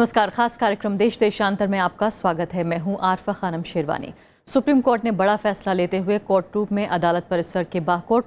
नमस्कार, खास कार्यक्रम देश देशांतर में आपका स्वागत है। मैं हूं आरफा खानम शेरवानी। सुप्रीम कोर्ट ने बड़ा फैसला लेते हुए कोर्ट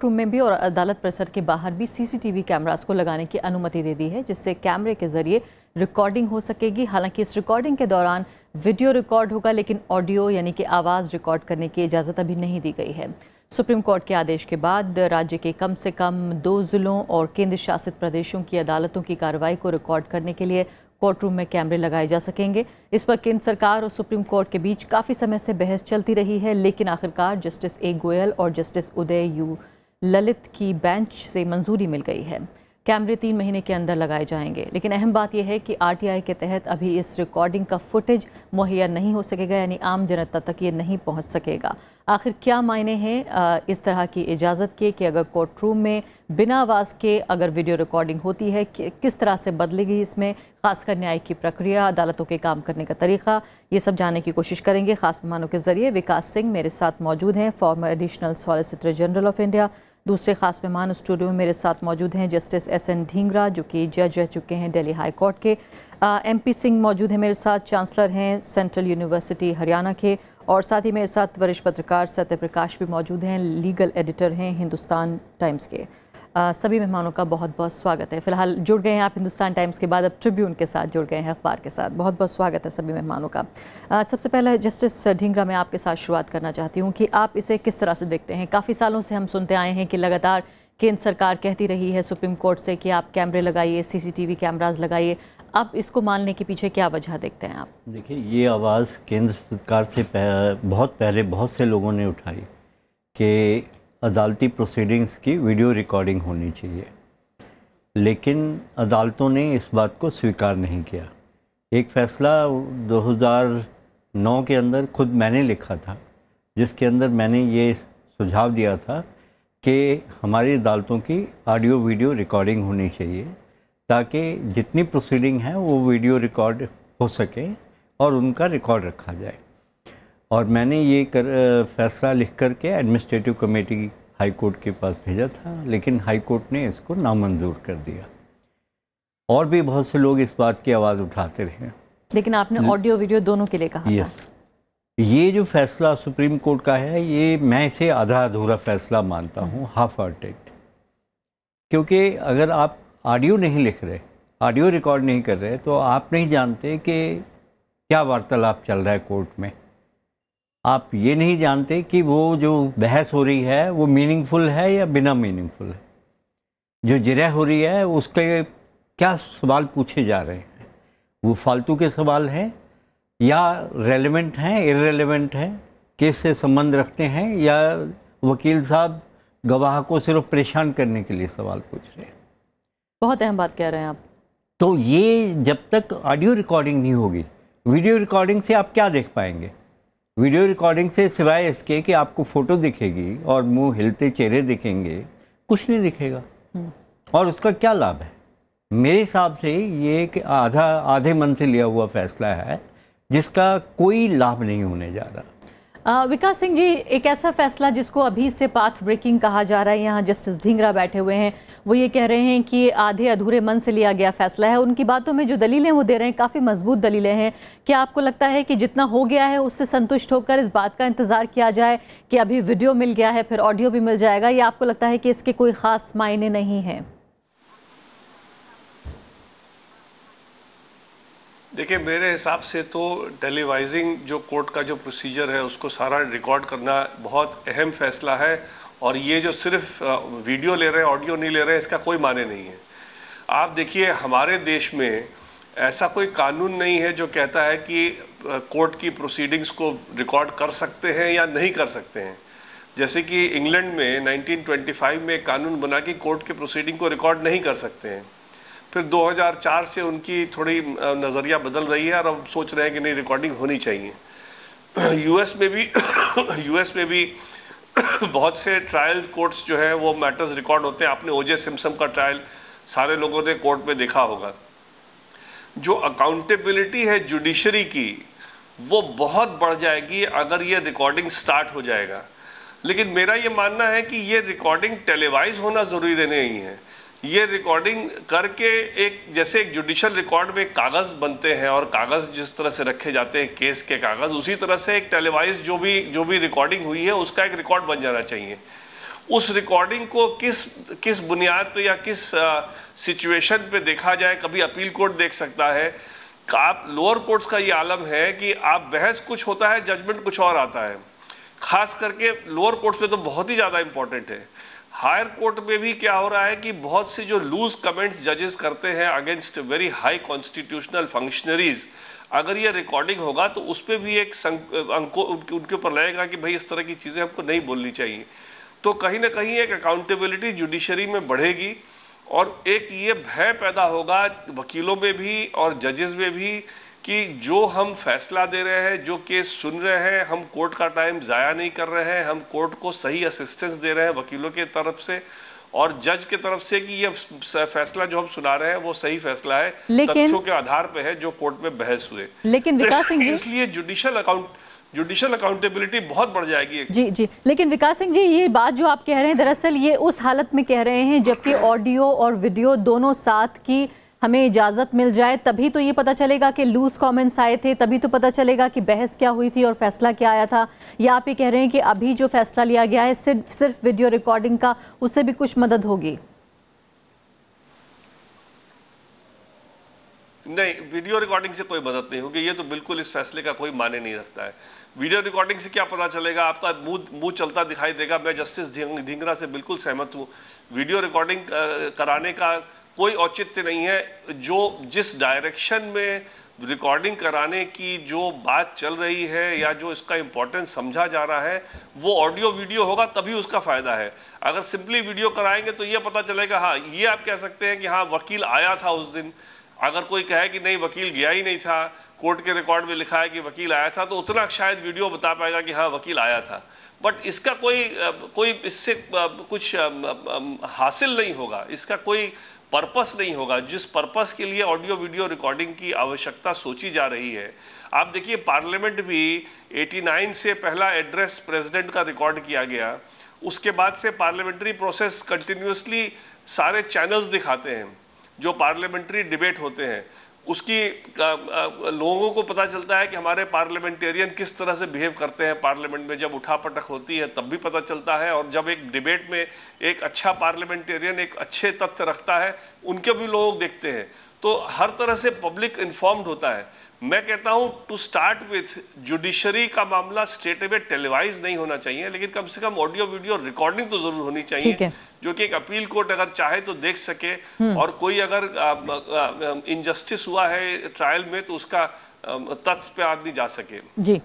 रूम में भी और अदालत परिसर के बाहर भी सीसीटीवी कैमरास को लगाने की अनुमति दे दी है, जिससे कैमरे के जरिए रिकॉर्डिंग हो सकेगी। हालांकि इस रिकॉर्डिंग के दौरान वीडियो रिकॉर्ड होगा, लेकिन ऑडियो यानी कि आवाज़ रिकॉर्ड करने की इजाज़त अभी नहीं दी गई है। सुप्रीम कोर्ट के आदेश के बाद राज्य के कम से कम 2 जिलों और केंद्र शासित प्रदेशों की अदालतों की कार्रवाई को रिकॉर्ड करने के लिए कोर्ट रूम में कैमरे लगाए जा सकेंगे। इस पर केंद्र सरकार और सुप्रीम कोर्ट के बीच काफ़ी समय से बहस चलती रही है, लेकिन आखिरकार जस्टिस ए गोयल और जस्टिस उदय यू ललित की बेंच से मंजूरी मिल गई है। कैमरे 3 महीने के अंदर लगाए जाएंगे, लेकिन अहम बात यह है कि आरटीआई के तहत अभी इस रिकॉर्डिंग का फुटेज मुहैया नहीं हो सकेगा, यानी आम जनता तक ये नहीं पहुंच सकेगा। आखिर क्या मायने हैं इस तरह की इजाज़त के कि अगर कोर्ट रूम में बिना आवाज़ के अगर वीडियो रिकॉर्डिंग होती है, किस तरह से बदलेगी इसमें खासकर न्याय की प्रक्रिया, अदालतों के काम करने का तरीका, ये सब जानने की कोशिश करेंगे खास मेहमानों के जरिए। विकास सिंह मेरे साथ मौजूद हैं, farmer additional solicitor general of India. दूसरे खास मेहमान स्टूडियो में मेरे साथ मौजूद हैं जस्टिस SN ढींगरा, जो कि जज रह चुके हैं दिल्ली हाई कोर्ट के। MP सिंह मौजूद हैं मेरे साथ, चांसलर हैं सेंट्रल यूनिवर्सिटी हरियाणा के। और साथ ही मेरे साथ वरिष्ठ पत्रकार सत्य प्रकाश भी मौजूद हैं, लीगल एडिटर हैं हिंदुस्तान टाइम्स के। सभी मेहमानों का बहुत बहुत स्वागत है। फिलहाल जुड़ गए हैं आप हिंदुस्तान टाइम्स के बाद, अब ट्रिब्यून के साथ जुड़ गए हैं, अखबार के साथ। बहुत बहुत स्वागत है सभी मेहमानों का। सबसे पहले जस्टिस ढींगरा, मैं आपके साथ शुरुआत करना चाहती हूँ कि आप इसे किस तरह से देखते हैं। काफ़ी सालों से हम सुनते आए हैं कि लगातार केंद्र सरकार कहती रही है सुप्रीम कोर्ट से कि आप कैमरे लगाइए, CCTV कैमराज लगाइए। अब इसको मानने के पीछे क्या वजह देखते हैं आप? देखिए, ये आवाज़ केंद्र सरकार से बहुत पहले बहुत से लोगों ने उठाई कि अदालती प्रोसीडिंग्स की वीडियो रिकॉर्डिंग होनी चाहिए, लेकिन अदालतों ने इस बात को स्वीकार नहीं किया। एक फ़ैसला 2009 के अंदर खुद मैंने लिखा था, जिसके अंदर मैंने ये सुझाव दिया था कि हमारी अदालतों की ऑडियो वीडियो रिकॉर्डिंग होनी चाहिए, ताकि जितनी प्रोसीडिंग है वो वीडियो रिकॉर्ड हो सके और उनका रिकॉर्ड रखा जाए। और मैंने ये फैसला लिख कर के एडमिनिस्ट्रेटिव कमेटी हाई कोर्ट के पास भेजा था, लेकिन हाई कोर्ट ने इसको नामंजूर कर दिया। और भी बहुत से लोग इस बात की आवाज़ उठाते रहे, लेकिन आपने ऑडियो वीडियो दोनों के लिए कहा था। ये जो फैसला सुप्रीम कोर्ट का है, ये मैं इसे आधा अधूरा फैसला मानता हूँ, हाफ हार्टेड। क्योंकि अगर आप ऑडियो नहीं लिख रहे, ऑडियो रिकॉर्ड नहीं कर रहे, तो आप नहीं जानते कि क्या वार्तालाप चल रहा है कोर्ट में। आप ये नहीं जानते कि वो जो बहस हो रही है वो मीनिंगफुल है या बिना मीनिंगफुल है। जो जिरह हो रही है उसके क्या सवाल पूछे जा रहे हैं, वो फालतू के सवाल हैं या रेलेवेंट हैं, इररेलेवेंट हैं, केस से संबंध रखते हैं, या वकील साहब गवाह को सिर्फ परेशान करने के लिए सवाल पूछ रहे हैं। बहुत अहम बात कह रहे हैं आप। तो ये जब तक ऑडियो रिकॉर्डिंग नहीं होगी, वीडियो रिकॉर्डिंग से आप क्या देख पाएंगे? वीडियो रिकॉर्डिंग से सिवाय इसके कि आपको फ़ोटो दिखेगी और मुंह हिलते चेहरे दिखेंगे, कुछ नहीं दिखेगा। और उसका क्या लाभ है? मेरे हिसाब से ये कि आधे मन से लिया हुआ फैसला है, जिसका कोई लाभ नहीं होने जा रहा। विकास सिंह जी, एक ऐसा फैसला जिसको अभी से पाथ ब्रेकिंग कहा जा रहा है, यहाँ जस्टिस ढींगरा बैठे हुए हैं, वो ये कह रहे हैं कि आधे अधूरे मन से लिया गया फैसला है। उनकी बातों में जो दलीलें वो दे रहे हैं काफ़ी मजबूत दलीलें हैं। क्या आपको लगता है कि जितना हो गया है उससे संतुष्ट होकर इस बात का इंतजार किया जाए कि अभी वीडियो मिल गया है फिर ऑडियो भी मिल जाएगा, या आपको लगता है कि इसके कोई खास मायने नहीं है? देखिए, मेरे हिसाब से तो टेलीवाइजिंग जो कोर्ट का जो प्रोसीजर है उसको सारा रिकॉर्ड करना बहुत अहम फैसला है। और ये जो सिर्फ वीडियो ले रहे हैं, ऑडियो नहीं ले रहे हैं, इसका कोई माने नहीं है। आप देखिए, हमारे देश में ऐसा कोई कानून नहीं है जो कहता है कि कोर्ट की प्रोसीडिंग्स को रिकॉर्ड कर सकते हैं या नहीं कर सकते हैं। जैसे कि इंग्लैंड में 1925 में एक कानून बना कि कोर्ट के प्रोसीडिंग को रिकॉर्ड नहीं कर सकते हैं। फिर 2004 से उनकी थोड़ी नज़रिया बदल रही है और अब सोच रहे हैं कि नहीं, रिकॉर्डिंग होनी चाहिए। यूएस में भी बहुत से ट्रायल कोर्ट्स जो है वो मैटर्स रिकॉर्ड होते हैं। आपने OJ सिम्पसन का ट्रायल सारे लोगों ने कोर्ट में देखा होगा। जो अकाउंटेबिलिटी है जुडिशरी की, वो बहुत बढ़ जाएगी अगर ये रिकॉर्डिंग स्टार्ट हो जाएगा। लेकिन मेरा ये मानना है कि ये रिकॉर्डिंग टेलीवाइज होना जरूरी नहीं है। ये रिकॉर्डिंग करके एक जैसे एक जुडिशियल रिकॉर्ड में कागज बनते हैं और कागज जिस तरह से रखे जाते हैं केस के कागज, उसी तरह से एक टेलीवाइज जो भी रिकॉर्डिंग हुई है उसका एक रिकॉर्ड बन जाना चाहिए। उस रिकॉर्डिंग को किस बुनियाद पे या किस सिचुएशन पे देखा जाए, कभी अपील कोर्ट देख सकता है। आप लोअर कोर्ट्स का ये आलम है कि आप बहस कुछ होता है, जजमेंट कुछ और आता है। खास करके लोअर कोर्ट्स में तो बहुत ही ज्यादा इंपॉर्टेंट है। हायर कोर्ट में भी क्या हो रहा है कि बहुत से जो लूज कमेंट्स जजेस करते हैं against very high constitutional functionaries, अगर ये रिकॉर्डिंग होगा तो उस पर भी एक उनके ऊपर लगेगा कि भाई इस तरह की चीजें हमको नहीं बोलनी चाहिए। तो कहीं ना कहीं एक अकाउंटेबिलिटी जुडिशरी में बढ़ेगी और एक ये भय पैदा होगा वकीलों में भी और जजेस में भी कि जो हम फैसला दे रहे हैं, जो केस सुन रहे हैं, हम कोर्ट का टाइम जाया नहीं कर रहे हैं, हम कोर्ट को सही असिस्टेंस दे रहे हैं वकीलों के तरफ से और जज के तरफ से कि ये फैसला जो हम सुना रहे हैं वो सही फैसला है, तथ्यों के आधार पे है जो कोर्ट में बहस हुए। लेकिन विकास सिंह जी, इसलिए जुडिशियल अकाउंटेबिलिटी बहुत बढ़ जाएगी। जी, लेकिन विकास सिंह जी, ये बात जो आप कह रहे हैं दरअसल ये उस हालत में कह रहे हैं जबकि ऑडियो और वीडियो दोनों साथ की हमें इजाज़त मिल जाए, तभी तो ये पता चलेगा कि लूज कमेंट्स आए थे, तभी तो पता चलेगा कि बहस क्या हुई थी और फैसला क्या आया था। या आप ये कह रहे हैं कि अभी जो फैसला लिया गया है सिर्फ वीडियो रिकॉर्डिंग का, उससे भी कुछ मदद होगी? नहीं, वीडियो रिकॉर्डिंग से कोई मदद नहीं होगी। ये तो बिल्कुल इस फैसले का कोई माने नहीं रखता है। वीडियो रिकॉर्डिंग से क्या पता चलेगा? आपका मुंह चलता दिखाई देगा। मैं जस्टिस ढींगरा से बिल्कुल सहमत हूं। वीडियो रिकॉर्डिंग कराने का कोई औचित्य नहीं है। जिस डायरेक्शन में रिकॉर्डिंग कराने की जो बात चल रही है या जो इसका इंपॉर्टेंस समझा जा रहा है, वो ऑडियो वीडियो होगा तभी उसका फायदा है। अगर सिंपली वीडियो कराएंगे तो ये पता चलेगा, हाँ ये आप कह सकते हैं कि हाँ वकील आया था उस दिन। अगर कोई कहे कि नहीं वकील गया ही नहीं था, कोर्ट के रिकॉर्ड में लिखा है कि वकील आया था, तो उतना शायद वीडियो बता पाएगा कि हाँ वकील आया था। बट इसका कोई इससे कुछ हासिल नहीं होगा, इसका कोई पर्पस नहीं होगा जिस पर्पस के लिए ऑडियो वीडियो रिकॉर्डिंग की आवश्यकता सोची जा रही है। आप देखिए पार्लियामेंट भी 89 से पहला एड्रेस प्रेसिडेंट का रिकॉर्ड किया गया, उसके बाद से पार्लियामेंट्री प्रोसेस कंटिन्यूसली सारे चैनल्स दिखाते हैं जो पार्लियामेंट्री डिबेट होते हैं। उसकी लोगों को पता चलता है कि हमारे पार्लियामेंटेरियन किस तरह से बिहेव करते हैं पार्लियामेंट में। जब उठापटक होती है तब भी पता चलता है, और जब एक डिबेट में एक अच्छा पार्लियामेंटेरियन एक अच्छे तथ्य रखता है उनके भी लोग देखते हैं। तो हर तरह से पब्लिक इन्फॉर्म्ड होता है। मैं कहता हूं टू स्टार्ट विथ जुडिशरी का मामला स्ट्रेट अवे टेलीवाइज नहीं होना चाहिए, लेकिन कम से कम ऑडियो वीडियो रिकॉर्डिंग तो जरूर होनी चाहिए, जो कि एक अपील कोर्ट अगर चाहे तो देख सके। और कोई अगर इनजस्टिस हुआ है ट्रायल में तो उसका तथ्य पे आदमी जा सके। जी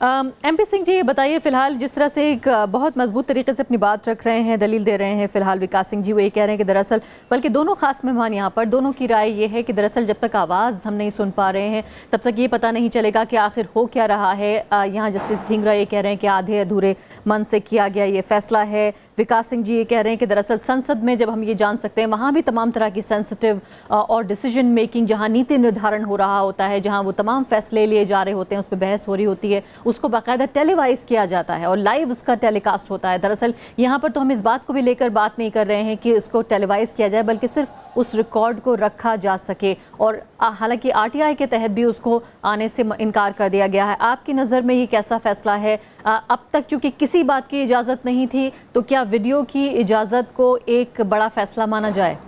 MP सिंह जी, ये बताइए फिलहाल जिस तरह से एक बहुत मजबूत तरीके से अपनी बात रख रहे हैं, दलील दे रहे हैं फिलहाल विकास सिंह जी, वो ये कह रहे हैं कि दरअसल बल्कि दोनों खास मेहमान यहाँ पर दोनों की राय ये है कि दरअसल जब तक आवाज़ हम नहीं सुन पा रहे हैं तब तक ये पता नहीं चलेगा कि आखिर हो क्या रहा है। यहाँ जस्टिस ढींगरा ये कह रहे हैं कि आधे अधूरे मन से किया गया ये फैसला है। विकास सिंह जी ये कह रहे हैं कि दरअसल संसद में जब हम ये जान सकते हैं वहाँ भी तमाम तरह की सेंसिटिव और डिसीजन मेकिंग, जहाँ नीति निर्धारण हो रहा होता है, जहाँ वो तमाम फैसले लिए जा रहे होते हैं, उस पर बहस हो रही होती है, उसको बाकायदा टेलीवाइज किया जाता है और लाइव उसका टेलीकास्ट होता है। दरअसल यहाँ पर तो हम इस बात को भी लेकर बात नहीं कर रहे हैं कि इसको टेलीवाइज किया जाए, बल्कि सिर्फ उस रिकॉर्ड को रखा जा सके। और हालांकि RTI के तहत भी उसको आने से इनकार कर दिया गया है। आपकी नज़र में ये कैसा फैसला है? अब तक चूंकि किसी बात की इजाज़त नहीं थी, तो क्या वीडियो की इजाज़त को एक बड़ा फैसला माना जाए?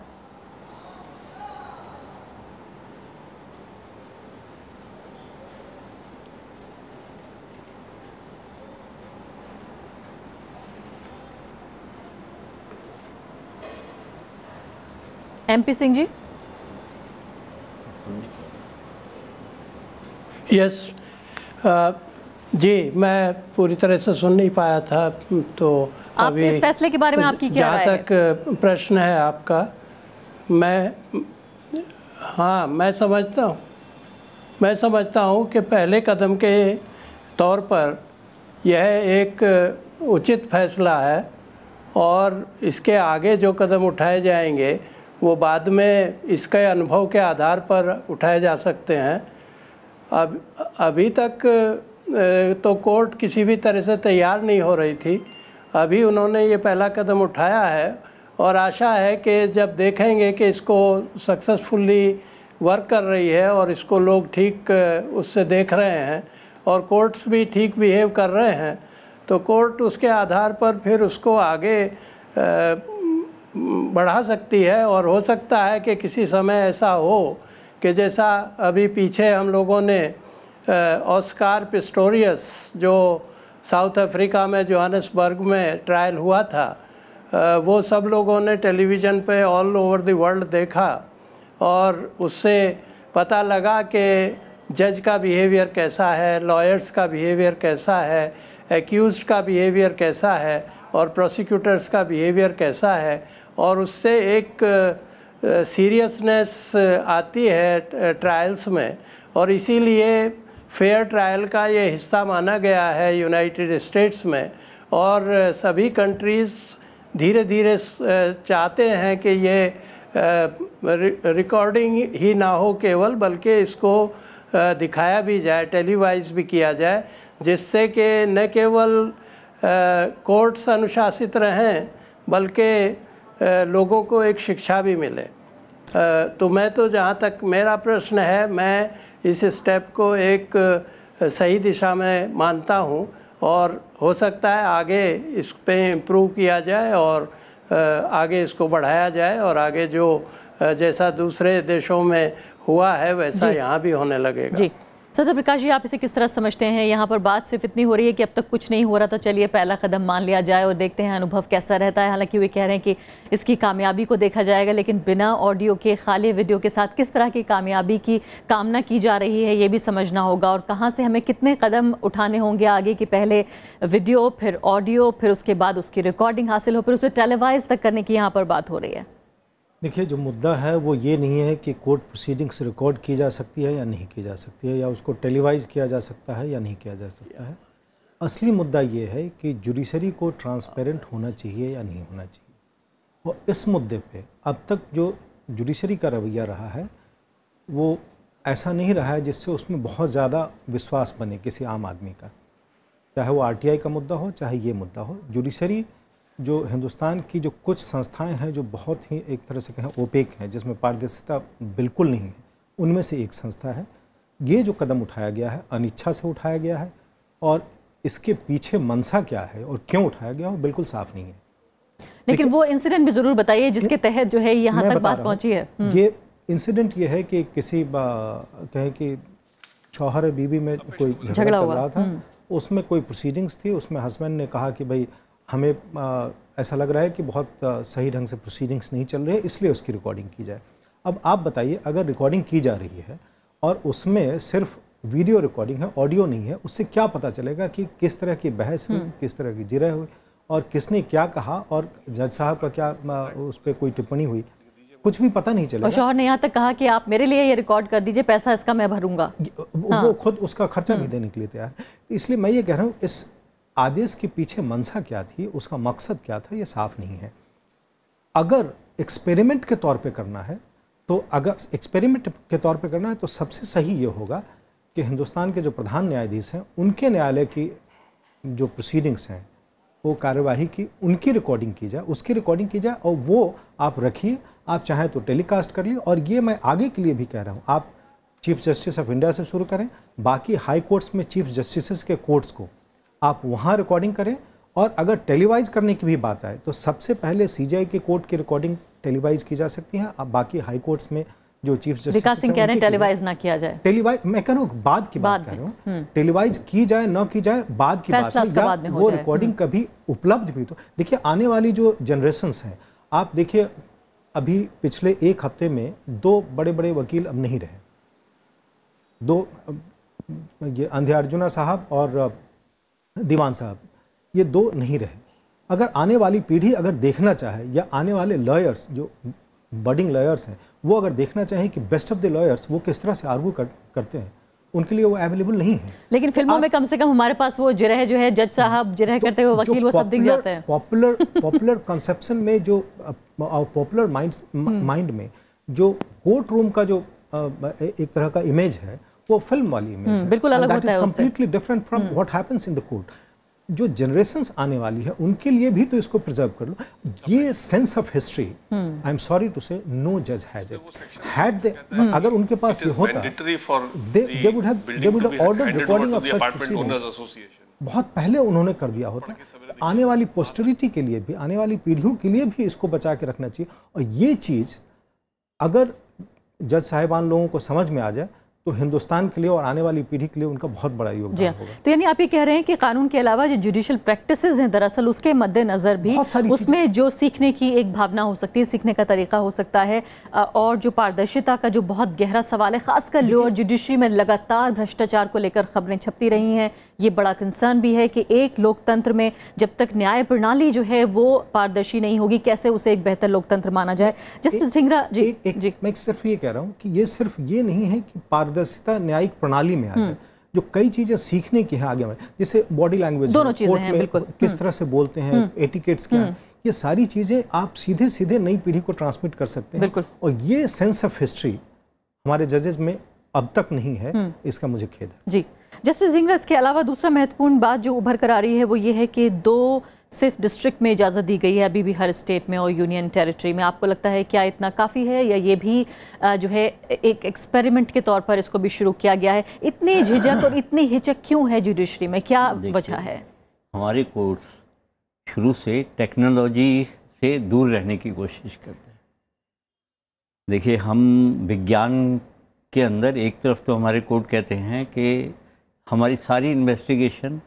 MP सिंह जी। यस जी, मैं पूरी तरह से सुन नहीं पाया था, तो अभी इस फैसले के बारे में आपकी क्या राय है? जहाँ तक प्रश्न है आपका, मैं समझता हूँ कि पहले कदम के तौर पर यह एक उचित फैसला है और इसके आगे जो कदम उठाए जाएंगे वो बाद में इसके अनुभव के आधार पर उठाए जा सकते हैं। अभी तक तो कोर्ट किसी भी तरह से तैयार नहीं हो रही थी। अभी उन्होंने ये पहला कदम उठाया है और आशा है कि जब देखेंगे कि इसको सक्सेसफुली वर्क कर रही है और इसको लोग ठीक उससे देख रहे हैं और कोर्ट्स भी ठीक बिहेव कर रहे हैं, तो कोर्ट उसके आधार पर फिर उसको आगे बढ़ा सकती है। और हो सकता है कि किसी समय ऐसा हो कि जैसा अभी पीछे हम लोगों ने ऑस्कार पिस्टोरियस जो साउथ अफ्रीका में जोहानिसबर्ग में ट्रायल हुआ था, वो सब लोगों ने टेलीविज़न पे ऑल ओवर द वर्ल्ड देखा और उससे पता लगा कि जज का बिहेवियर कैसा है, लॉयर्स का बिहेवियर कैसा है, एक्यूज्ड का बिहेवियर कैसा है और प्रोसिक्यूटर्स का बिहेवियर कैसा है, और उससे एक सीरियसनेस आती है ट्रायल्स में। और इसीलिए फेयर ट्रायल का ये हिस्सा माना गया है यूनाइटेड स्टेट्स में, और सभी कंट्रीज़ धीरे धीरे चाहते हैं कि ये रिकॉर्डिंग ही ना हो केवल, बल्कि इसको दिखाया भी जाए, टेलीवाइज भी किया जाए, जिससे कि न केवल कोर्ट्स अनुशासित रहें बल्कि लोगों को एक शिक्षा भी मिले। तो मैं तो जहाँ तक मेरा प्रश्न है, मैं इस स्टेप को एक सही दिशा में मानता हूँ और हो सकता है आगे इस पे इम्प्रूव किया जाए और आगे इसको बढ़ाया जाए और आगे जो जैसा दूसरे देशों में हुआ है वैसा यहाँ भी होने लगेगा। जी सत्य प्रकाश जी, आप इसे किस तरह समझते हैं? यहाँ पर बात सिर्फ इतनी हो रही है कि अब तक कुछ नहीं हो रहा, तो चलिए पहला कदम मान लिया जाए और देखते हैं अनुभव कैसा रहता है। हालांकि वे कह रहे हैं कि इसकी कामयाबी को देखा जाएगा, लेकिन बिना ऑडियो के खाली वीडियो के साथ किस तरह की कामयाबी की कामना की जा रही है ये भी समझना होगा, और कहाँ से हमें कितने कदम उठाने होंगे आगे कि पहले वीडियो, फिर ऑडियो, फिर उसके बाद उसकी रिकॉर्डिंग हासिल हो, फिर उसे टेलीवाइज तक करने की यहाँ पर बात हो रही है। देखिए, जो मुद्दा है वो ये नहीं है कि कोर्ट प्रोसीडिंग्स रिकॉर्ड की जा सकती है या नहीं की जा सकती है, या उसको टेलीवाइज किया जा सकता है या नहीं किया जा सकता है। असली मुद्दा ये है कि जुडिशरी को ट्रांसपेरेंट होना चाहिए या नहीं होना चाहिए। और इस मुद्दे पे अब तक जो जुडिशरी का रवैया रहा है वो ऐसा नहीं रहा है जिससे उसमें बहुत ज़्यादा विश्वास बने किसी आम आदमी का, चाहे वो RTI का मुद्दा हो चाहे ये मुद्दा हो। जुडिशरी जो हिंदुस्तान की जो कुछ संस्थाएं हैं जो बहुत ही एक तरह से कहें ओपेक हैं, जिसमें पारदर्शिता बिल्कुल नहीं है, उनमें से एक संस्था है। ये जो कदम उठाया गया है अनिच्छा से उठाया गया है, और इसके पीछे मंशा क्या है और क्यों उठाया गया वो बिल्कुल साफ नहीं है। लेकिन वो इंसिडेंट भी ज़रूर बताइए जिसके तहत जो है यहाँ तक बात पहुँची है। ये इंसिडेंट ये है कि किसी कहें कि शौहर बीवी में कोई झगड़ा चल रहा था, उसमें कोई प्रोसीडिंग्स थी, उसमें हस्बैंड ने कहा कि भाई हमें ऐसा लग रहा है कि बहुत सही ढंग से प्रोसीडिंग्स नहीं चल रहे हैं, इसलिए उसकी रिकॉर्डिंग की जाए। अब आप बताइए, अगर रिकॉर्डिंग की जा रही है और उसमें सिर्फ वीडियो रिकॉर्डिंग है, ऑडियो नहीं है, उससे क्या पता चलेगा कि किस तरह की बहस हुई, किस तरह की जिरह हुई और किसने क्या कहा और जज साहब का क्या उस पर कोई टिप्पणी हुई, कुछ भी पता नहीं चलेगा। और शौहर ने यहाँ तक कहा कि आप मेरे लिए ये रिकॉर्ड कर दीजिए, पैसा इसका मैं भरूंगा। वो खुद उसका खर्चा भी देने के लिए तैयार। इसलिए मैं ये कह रहा हूँ, इस आदेश के पीछे मंशा क्या थी, उसका मकसद क्या था, ये साफ नहीं है। अगर एक्सपेरिमेंट के तौर पे करना है तो सबसे सही ये होगा कि हिंदुस्तान के जो प्रधान न्यायाधीश हैं उनके न्यायालय की जो प्रोसीडिंग्स हैं वो कार्यवाही की, उनकी रिकॉर्डिंग की जाए, उसकी रिकॉर्डिंग की जाए और वो आप रखिए। आप चाहें तो टेलीकास्ट कर लिए, और ये मैं आगे के लिए भी कह रहा हूँ, आप चीफ जस्टिस ऑफ इंडिया से शुरू करें, बाकी हाई कोर्ट्स में चीफ जस्टिस के कोर्ट्स को आप वहाँ रिकॉर्डिंग करें। और अगर टेलीवाइज करने की भी बात आए तो सबसे पहले CJI के कोर्ट की रिकॉर्डिंग टेलीवाइज की जा सकती है। अब बाकी हाई कोर्ट्स में जो चीफ जस्टिस विकास सिंह कह रहे हैं टेलीवाइज ना किया जाए। टेलीवाइज मैं कह रहा हूँ बाद की बात कर रहा हूँ, टेलीवाइज की जाए ना की जाए बाद की बात है। वो रिकॉर्डिंग कभी उपलब्ध भी तो देखिए, आने वाली जो जनरेशन्स हैं, आप देखिए अभी पिछले एक हफ्ते में 2 बड़े बड़े वकील अब नहीं रहे, 2 ये अंध्यार्जुना साहब और दीवान साहब, ये 2 नहीं रहे। अगर आने वाली पीढ़ी अगर देखना चाहे, या आने वाले लॉयर्स जो बडिंग लॉयर्स हैं वो अगर देखना चाहें कि बेस्ट ऑफ द लॉयर्स वो किस तरह से आर्गू करते हैं, उनके लिए वो अवेलेबल नहीं है। लेकिन फिल्मों में कम से कम हमारे पास वो जिरह जो है, जज साहब जिरह करते हुए वकील, वो सब दिख जाते हैं। पॉपुलर कंसेप्शन में जो पॉपुलर माइंड में जो कोर्ट रूम का जो एक तरह का इमेज है वो फिल्म वाली इमेज है। बिल्कुल अलग होता है, completely different from what happens in the court. जो जनरेशंस आने वाली है उनके लिए भी तो इसको प्रिजर्व कर लो। ये sense of history, I am sorry to say, no जज हैज इट। हैड दे, अगर उनके पास ये होता, they would have ordered recording of such proceedings. बहुत पहले उन्होंने कर दिया होता। आने वाली पोस्टरिटी के लिए भी, आने वाली पीढ़ियों के लिए भी इसको बचा के रखना चाहिए। और ये चीज़ अगर जज साहिबान लोगों को समझ में आ जाए तो हिंदुस्तान के लिए और आने वाली पीढ़ी के लिए उनका बहुत बड़ा योगदान होगा। तो यानी आप ये कह रहे हैं कि कानून के अलावा जो जुडिशियल प्रैक्टिसेस हैं, दरअसल उसके मद्देनजर भी उसमें जो सीखने की एक भावना हो सकती है, सीखने का तरीका हो सकता है, और जो पारदर्शिता का जो बहुत गहरा सवाल है, खासकर लोअर जुडिशरी में लगातार भ्रष्टाचार को लेकर खबरें छपती रही हैं। ये बड़ा कंसर्न भी है कि एक लोकतंत्र में जब तक न्याय प्रणाली जो है वो पारदर्शी नहीं होगी, कैसे उसे एक बेहतर लोकतंत्र माना जाए। जस्टिस ढींगरा जी, मैं सिर्फ ये कह रहा हूँ कि ये सिर्फ ये नहीं है कि पारदर्शिता न्यायिक प्रणाली में आ जाए, जो कई चीजें सीखने की है आगे में, जैसे बॉडी लैंग्वेज, दोनों चीजें हैं, बिल्कुल किस तरह से बोलते हैं, एटिकेट्स क्या है, ये सारी चीजें आप सीधे सीधे नई पीढ़ी को ट्रांसमिट कर सकते हैं। और ये सेंस ऑफ हिस्ट्री हमारे जजेस में अब तक नहीं है, इसका मुझे खेद है। जी जस्टिस ढींगरा, इसके अलावा दूसरा महत्वपूर्ण बात जो उभर कर आ रही है वो ये है कि 2 सिर्फ डिस्ट्रिक्ट में इजाज़त दी गई है अभी भी हर स्टेट में और यूनियन टेरिटरी में। आपको लगता है क्या इतना काफ़ी है, या ये भी जो है एक एक्सपेरिमेंट के तौर पर इसको भी शुरू किया गया है? इतनी झिझक और इतनी हिचक क्यों है जुडिशरी में, क्या वजह है? हमारे कोर्ट्स शुरू से टेक्नोलॉजी से दूर रहने की कोशिश करते हैं। देखिए, हम विज्ञान के अंदर एक तरफ तो हमारे कोर्ट कहते हैं कि हमारी सारी इन्वेस्टिगेशन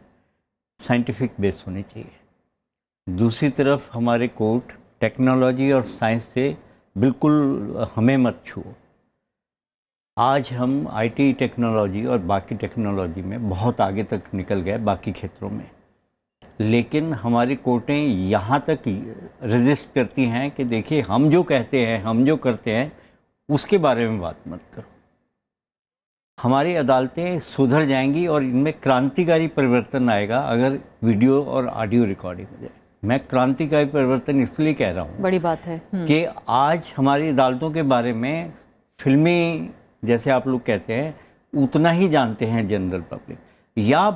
साइंटिफिक बेस होनी चाहिए, दूसरी तरफ हमारे कोर्ट टेक्नोलॉजी और साइंस से बिल्कुल हमें मत छुओ। आज हम आईटी टेक्नोलॉजी और बाकी टेक्नोलॉजी में बहुत आगे तक निकल गए बाकी क्षेत्रों में, लेकिन हमारी कोर्टें यहाँ तक रेजिस्ट करती हैं कि देखिए, हम जो कहते हैं, हम जो करते हैं, उसके बारे में बात मत करो। हमारी अदालतें सुधर जाएंगी और इनमें क्रांतिकारी परिवर्तन आएगा अगर वीडियो और ऑडियो रिकॉर्डिंग हो जाए। मैं क्रांतिकारी परिवर्तन इसलिए कह रहा हूँ, बड़ी बात है कि आज हमारी अदालतों के बारे में फिल्मी, जैसे आप लोग कहते हैं, उतना ही जानते हैं जनरल पब्लिक, या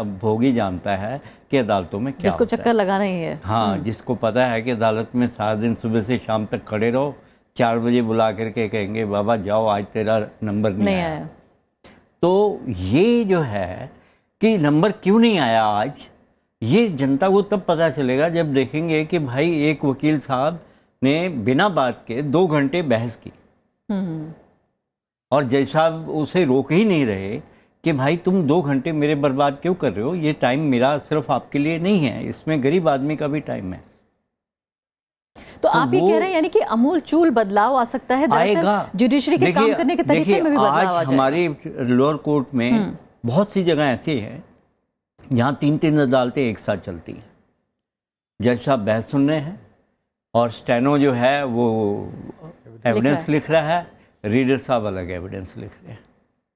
भोगी जानता है कि अदालतों में क्या जिसको चक्कर लगाना ही है। हाँ, जिसको पता है कि अदालत में सारा दिन सुबह से शाम तक खड़े रहो, 4 बजे बुला करके कहेंगे बाबा जाओ आज तेरा नंबर नहीं आया। तो ये जो है कि नंबर क्यों नहीं आया आज, ये जनता को तब पता चलेगा जब देखेंगे कि भाई एक वकील साहब ने बिना बात के 2 घंटे बहस की, और जज साहब उसे रोक ही नहीं रहे कि भाई तुम 2 घंटे मेरे बर्बाद क्यों कर रहे हो, ये टाइम मेरा सिर्फ आपके लिए नहीं है, इसमें गरीब आदमी का भी टाइम है। तो आप ये कह रहे हैं यानी कि अमूल चूल बदलाव आ सकता है, आएगा जुडिशरी के काम करने के तरीके में भी बदलाव आ जाएगा। आज हमारी लोअर कोर्ट में बहुत सी जगह ऐसी है जहाँ 3-3 अदालतें एक साथ चलती हैं। जज साहब बहस सुन रहे हैं और स्टेनो जो है वो एविडेंस लिख रहा है, रीडर साहब अलग एविडेंस लिख रहे हैं।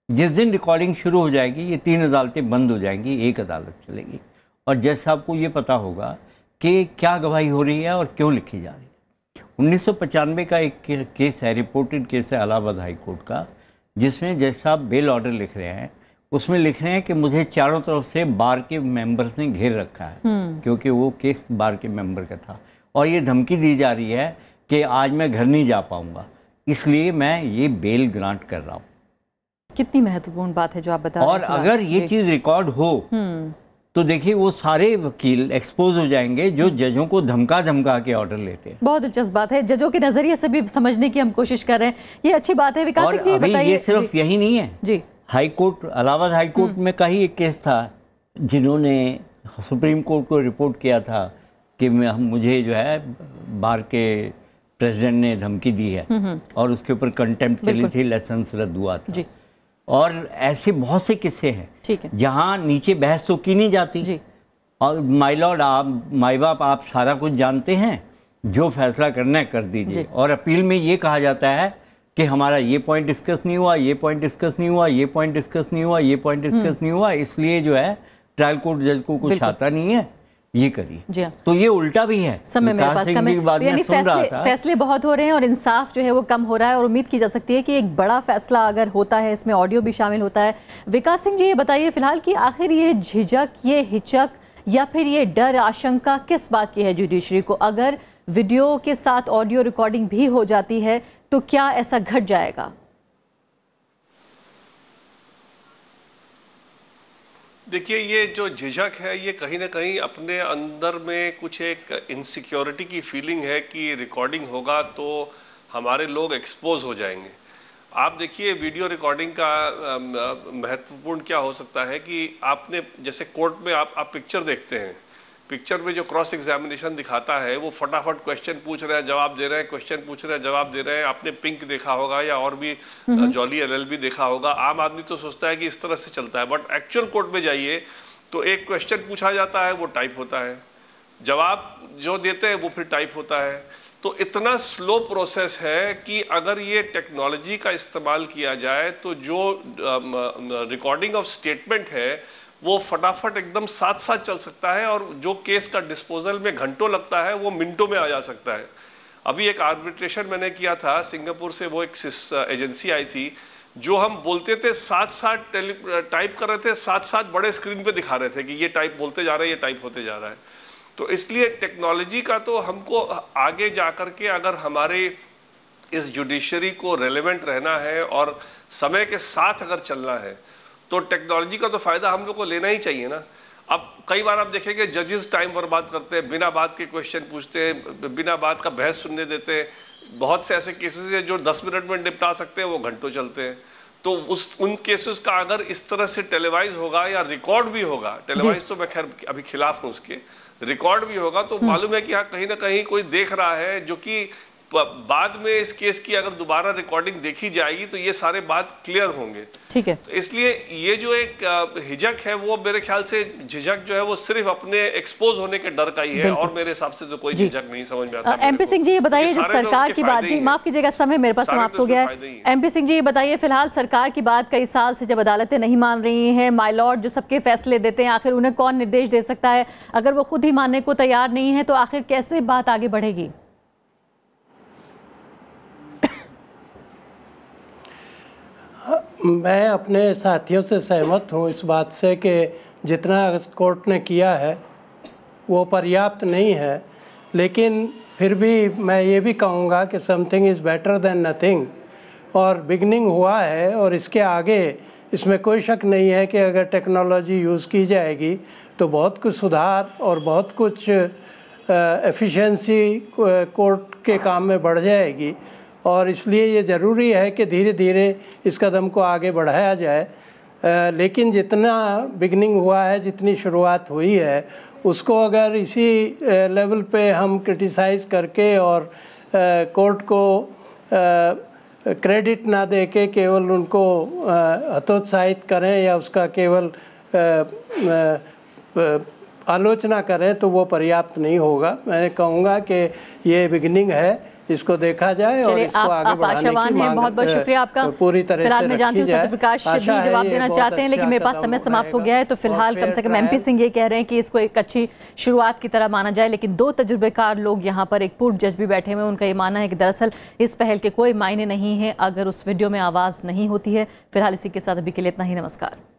जिस दिन रिकॉर्डिंग शुरू हो जाएगी ये 3 अदालतें बंद हो जाएंगी, एक अदालत चलेगी, और जज साहब को ये पता होगा कि क्या गवाही हो रही है और क्यों लिखी जा रही है। 1995 का एक केस है, रिपोर्टेड केस है इलाहाबाद हाई कोर्ट का, जिसमें जज साहब बेल ऑर्डर लिख रहे हैं। उसमें लिख रहे हैं कि मुझे चारों तरफ से बार के मेंबर्स ने घेर रखा है, क्योंकि वो केस बार के मेंबर का था, और ये धमकी दी जा रही है कि आज मैं घर नहीं जा पाऊंगा, इसलिए मैं ये बेल ग्रांट कर रहा हूँ। कितनी महत्वपूर्ण बात है जो आप बता रहे हैं। और अगर ये चीज़ रिकॉर्ड हो तो देखिए वो सारे वकील एक्सपोज हो जाएंगे जो जजों को धमका के ऑर्डर लेते हैं। बहुत दिलचस्प बात है, जजों के नजरिए से भी समझने की हम कोशिश कर रहे हैं, ये अच्छी बात है। विकास जी बताइए। ये सिर्फ यही नहीं है जी, high court, Allahabad high court में का ही एक केस था, जिन्होंने सुप्रीम कोर्ट को रिपोर्ट किया था कि मुझे जो है बार के प्रेसिडेंट ने धमकी दी है, और उसके ऊपर कंटेम्प्ट चली थी, लाइसेंस रद्द हुआ था जी। और ऐसे बहुत से किस्से हैं जहाँ नीचे बहस तो की नहीं जाती जी। और माय लॉर्ड, आप माई बाप, आप सारा कुछ जानते हैं, जो फैसला करना है कर दीजिए। और अपील में ये कहा जाता है कि हमारा ये पॉइंट डिस्कस नहीं हुआ, ये पॉइंट डिस्कस नहीं हुआ, ये पॉइंट डिस्कस नहीं हुआ, ये पॉइंट डिस्कस नहीं हुआ, इसलिए जो है ट्रायल कोर्ट जज को कुछ आता नहीं है, ये करिए। तो ये उल्टा भी है, समय मेरे पास कम है, यानी फैसले बहुत हो रहे हैं और इंसाफ जो है वो कम हो रहा है, और उम्मीद की जा सकती है कि एक बड़ा फैसला अगर होता है, इसमें ऑडियो भी शामिल होता है। विकास सिंह जी, ये बताइए फिलहाल कि आखिर ये झिझक, ये हिचक या फिर ये डर आशंका किस बात की है जुडिशरी को? अगर वीडियो के साथ ऑडियो रिकॉर्डिंग भी हो जाती है तो क्या ऐसा घट जाएगा? देखिए, ये जो झिझक है ये कहीं ना कहीं अपने अंदर में कुछ एक इनसिक्योरिटी की फीलिंग है कि रिकॉर्डिंग होगा तो हमारे लोग एक्सपोज हो जाएंगे। आप देखिए, वीडियो रिकॉर्डिंग का महत्वपूर्ण क्या हो सकता है कि आपने जैसे कोर्ट में आप पिक्चर देखते हैं, पिक्चर में जो क्रॉस एग्जामिनेशन दिखाता है वो फटाफट क्वेश्चन पूछ रहे हैं, जवाब दे रहे हैं, क्वेश्चन पूछ रहे हैं, जवाब दे रहे हैं। आपने पिंक देखा होगा या और भी जॉली एलएलबी देखा होगा। आम आदमी तो सोचता है कि इस तरह से चलता है, बट एक्चुअल कोर्ट में जाइए तो एक क्वेश्चन पूछा जाता है, वो टाइप होता है, जवाब जो देते हैं वो फिर टाइप होता है। तो इतना स्लो प्रोसेस है कि अगर ये टेक्नोलॉजी का इस्तेमाल किया जाए तो जो रिकॉर्डिंग ऑफ स्टेटमेंट है वो फटाफट एकदम साथ साथ चल सकता है, और जो केस का डिस्पोजल में घंटों लगता है वो मिनटों में आ जा सकता है। अभी एक आर्बिट्रेशन मैंने किया था सिंगापुर से, वो एक एजेंसी आई थी, जो हम बोलते थे साथ साथ टाइप कर रहे थे, साथ साथ बड़े स्क्रीन पे दिखा रहे थे कि ये टाइप बोलते जा रहे हैं, ये टाइप होते जा रहा है। तो इसलिए टेक्नोलॉजी का तो हमको आगे जाकर के अगर हमारे इस जुडिशरी को रेलेवेंट रहना है और समय के साथ अगर चलना है तो टेक्नोलॉजी का तो फायदा हम लोग को लेना ही चाहिए ना। अब कई बार आप देखेंगे जजेस टाइम बर्बाद करते हैं, बिना बात के क्वेश्चन पूछते हैं, बिना बात का बहस सुनने देते हैं। बहुत से ऐसे केसेस हैं जो 10 मिनट में निपटा सकते हैं, वो घंटों चलते हैं। तो उन केसेस का अगर इस तरह से टेलीवाइज होगा या रिकॉर्ड भी होगा, टेलीवाइज तो मैं खैर अभी खिलाफ हूं उसके, रिकॉर्ड भी होगा तो मालूम है कि हाँ कहीं ना कहीं कोई देख रहा है, जो कि बाद में इस केस की अगर दोबारा रिकॉर्डिंग देखी जाएगी तो ये सारे बात क्लियर होंगे। ठीक है। तो इसलिए ये जो एक हिजक है वो मेरे ख्याल से झिझक जो है वो सिर्फ अपने एक्सपोज होने के डर का ही है, और मेरे हिसाब से तो कोई झिझक नहीं समझ में आता। एमपी सिंह जी ये बताइए, जब सरकार की बात, जी माफ कीजिएगा समय मेरे पास समाप्त हो गया है। एमपी सिंह जी ये बताइए, फिलहाल सरकार की बात कई साल से जब अदालतें नहीं मान रही हैं, माय लॉर्ड जो सबके फैसले देते हैं, आखिर उन्हें कौन निर्देश दे सकता है? अगर वो खुद ही मानने को तैयार नहीं है तो आखिर कैसे बात आगे बढ़ेगी? मैं अपने साथियों से सहमत हूँ इस बात से कि जितना कोर्ट ने किया है वो पर्याप्त नहीं है, लेकिन फिर भी मैं ये भी कहूँगा कि something is better than nothing, और बिगनिंग हुआ है। और इसके आगे इसमें कोई शक नहीं है कि अगर टेक्नोलॉजी यूज़ की जाएगी तो बहुत कुछ सुधार और बहुत कुछ एफिशिएंसी कोर्ट के काम में बढ़ जाएगी। और इसलिए ये ज़रूरी है कि धीरे धीरे इस कदम को आगे बढ़ाया जाए। लेकिन जितना बिगनिंग हुआ है, जितनी शुरुआत हुई है, उसको अगर इसी लेवल पे हम क्रिटिसाइज़ करके और कोर्ट को क्रेडिट ना दे के केवल उनको हतोत्साहित करें या उसका केवल आलोचना करें तो वो पर्याप्त नहीं होगा। मैं कहूँगा कि ये बिगनिंग है, इसको देखा जाए और इसको आगे बढ़ाने की मांग बहुत बहुत शुक्रिया आपका। पूरी तरह से फिलहाल मैं जानती हूँ सत्यप्रकाश भी जवाब देना चाहते हैं, लेकिन मेरे पास समय समाप्त हो गया है। तो फिलहाल कम से कम एमपी सिंह ये कह रहे हैं कि इसको एक अच्छी शुरुआत की तरह माना जाए, लेकिन दो तजुर्बेकार लोग यहाँ पर, एक पूर्व जज भी बैठे हुए हैं, उनका ये मानना है कि दरअसल इस पहल के कोई मायने नहीं है अगर उस वीडियो में आवाज़ नहीं होती है। फिलहाल इसी के साथ अभी के लिए इतना ही। नमस्कार।